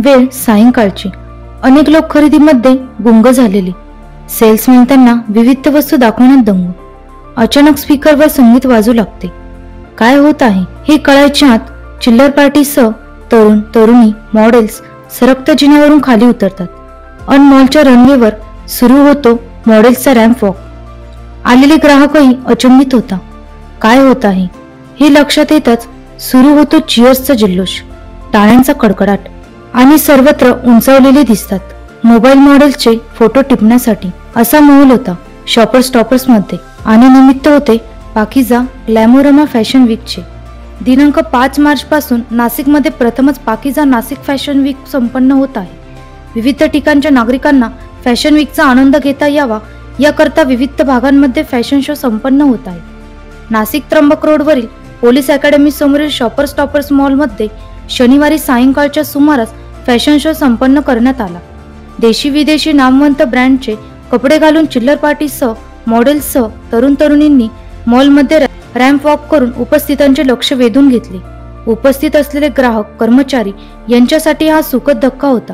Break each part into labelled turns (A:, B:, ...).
A: वेळ सायंकाळची. अनेक लोक खरेदीमध्ये गुंग झालेले. सेल्समॅन त्यांना विविध वस्तू दाखवण्यात दंग. अचानक स्पीकरवर संगीत वाजू लागते. काय होत आहे हे कळायच्या आत चिल्लर पार्टीसह तरुण तरुणी मॉडेल्स सरकत्या जिन्यावरून खाली उतरतात. अन मॉलच्या रनवेवर सुरू होतो मॉडेल्सचा रॅम्प वॉक. आलेले ग्राहकही अचंबित होता. काय होत आहे हे लक्षात येताच सुरू होतो चिअर्सचा जल्लोष, टाळ्यांचा कडकडाट आणि सर्वत्र उंचावलेले दिसतात मोबाईल मॉडेल्सचे फोटो टिपण्यासाठी. असा माहोल होता शॉपर स्टॉपर्स मध्ये. आणि निमित्त होते पाकिजा ग्लॅमोरमा फॅशन वीकचे. दिनांक 5 मार्च पासून नाशिकमध्ये प्रथमच पाकिजा नाशिक फॅशन वीक संपन्न होत आहे. विविध ठिकाणच्या नागरिकांना फॅशन वीकचा आनंद घेता यावा याकरता विविध भागांमध्ये फॅशन शो संपन्न होत आहे. नाशिक त्र्यंबक रोडवरील पोलीस अकॅडमी समोरील शॉपर स्टॉपर्स मॉलमध्ये शनिवारी सायंकाळच्या सुमारास फॅशन शो संपन्न करण्यात आला. देशी विदेशी नामवंत ब्रँडचे कपडे घालून चिल्लर पार्टीसह मॉडेल्ससह तरुण तरुणींनी मॉलमध्ये रॅम्प वॉक करून उपस्थितांचे लक्ष वेधून घेतले. उपस्थित असलेले ग्राहक कर्मचारी यांच्यासाठी हा सुखद धक्का होता.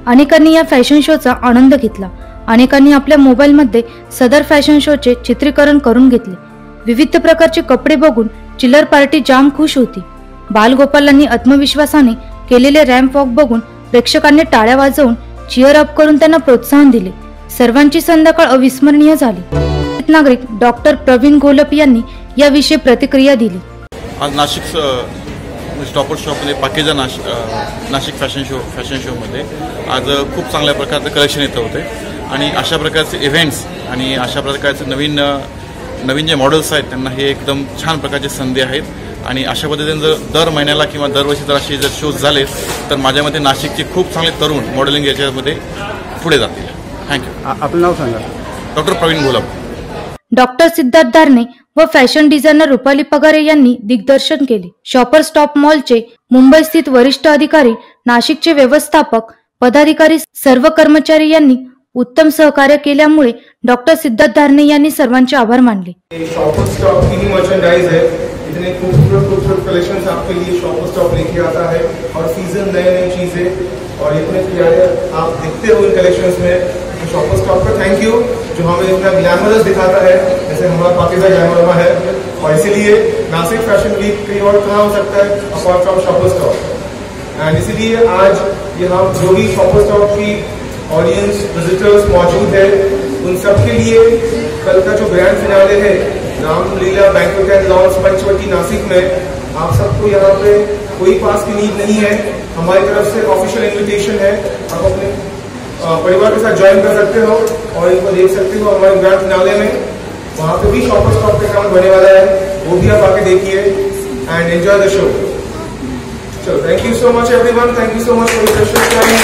A: अनेकांनी या फॅशन शोचा आनंद घेतला. अनेकांनी आपल्या मोबाईलमध्ये सदर फॅशन शोचे चित्रीकरण करून घेतले. विविध प्रकारचे कपडे बघून चिल्लर पार्टी जाम खुश होती. बालगोपालांनी आत्मविश्वासाने केलेले रॅम्प वॉक बघून प्रेक्षकांनी टाळ्या वाजवून चिअर अप करून त्यांना प्रोत्साहन दिले. सर्वांची संध्याकाळ अविस्मरणीय झाली. नागरिक डॉक्टर प्रवीण घोलप यांनी याविषयी प्रतिक्रिया दिली.
B: आज नाशिक स्टॉपर शॉपमध्ये पाकिजा नाशिक फॅशन शोमध्ये आज खूप चांगल्या प्रकारचे कलेक्शन येत होते आणि अशा प्रकारचे इव्हेंट्स आणि अशा प्रकारचे नवीन जे मॉडेल्स आहेत त्यांना हे एकदम छान प्रकारची संधी आहेत. आणि अशा पद्धतीने जर दर महिन्याला किंवा दरवर्षी जर असे जर शोज झाले तर माझ्या मते नाशिकचे खूप चांगले तरुण मॉडेलिंग याच्यामध्ये पुढे जातील. थँक्यू. आपलं नाव सांगा. डॉक्टर प्रवीण घोलप.
A: डॉक्टर सिद्धार्थ दारणे व फॅशन डिझायनर रुपाली पगारे यांनी दिग्दर्शन केले. शॉपर स्टॉप मॉलचे मुंबई स्थित वरिष्ठ अधिकारी, नाशिकचे व्यवस्थापक पदाधिकारी, सर्व कर्मचारी यांनी उत्तम सहकार्य केल्यामुळे डॉक्टर सिद्धार्थ दारणे यांनी सर्वांचे आभार मानले.
C: शॉपर स्टॉप की मर्चेंडाइज है. इतने खूबसूरत कलेक्शंस आपके लिए शॉपर स्टॉप लेके आता है और सीजन नई चीजें और इतने प्यारे आप दिखते हो इन कलेक्शंस में. शॉपर स्टॉप का थैंक यू जो हमें इतना ग्लैमरस दिखाता है जैसे हमारा पाकिजा ग्लैमोरमा है. और इसीलिए नासिक फैशन वीक कहीं और कहाँ हो सकता है apart from shopper stop. End इसीलिए आज यहाँ जो भी शॉपर स्टॉप की ऑडियंस विजिटर्स मौजूद है उन सब के लिए कल का जो ग्रैंड फिनाले है Ramlila banquet and lawns Panchavati Nashik में आप सबको यहाँ पे कोई पास की नीड नहीं है. हमारी तरफ से ऑफिशियल इन्विटेशन है. आप अपने परिवार के साथ ज्वाइन कर सकते हो और इनको देख सकते हो हमारे ग्रैंड फिनाले में. वहाँ पे भी शॉपर स्टॉप का काम होने वाला है, वो भी आप आके देखिए एंड एंजॉय द शो. चलो thank you so much everyone. Thank you so much for your precious time.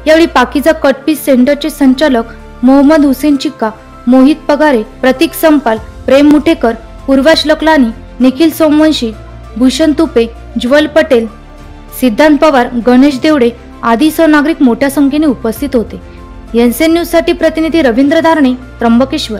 A: यावेळी पाकिजा कटपीस सेंटरचे संचालक मोहम्मद हुसेन चिक्का, मोहित पगारे, प्रतीक संपाल, प्रेम मुठेकर, पूर्वाश लकलानी, निखिल सोमवंशी, भूषण तुपे, ज्वल पटेल, सिद्धांत पवार, गणेश देवडे आदीसह नागरिक मोठ्या संख्येने उपस्थित होते. एनसीएन न्यूज साठी प्रतिनिधी रवींद्र धारणे, त्र्यंबकेश्वर.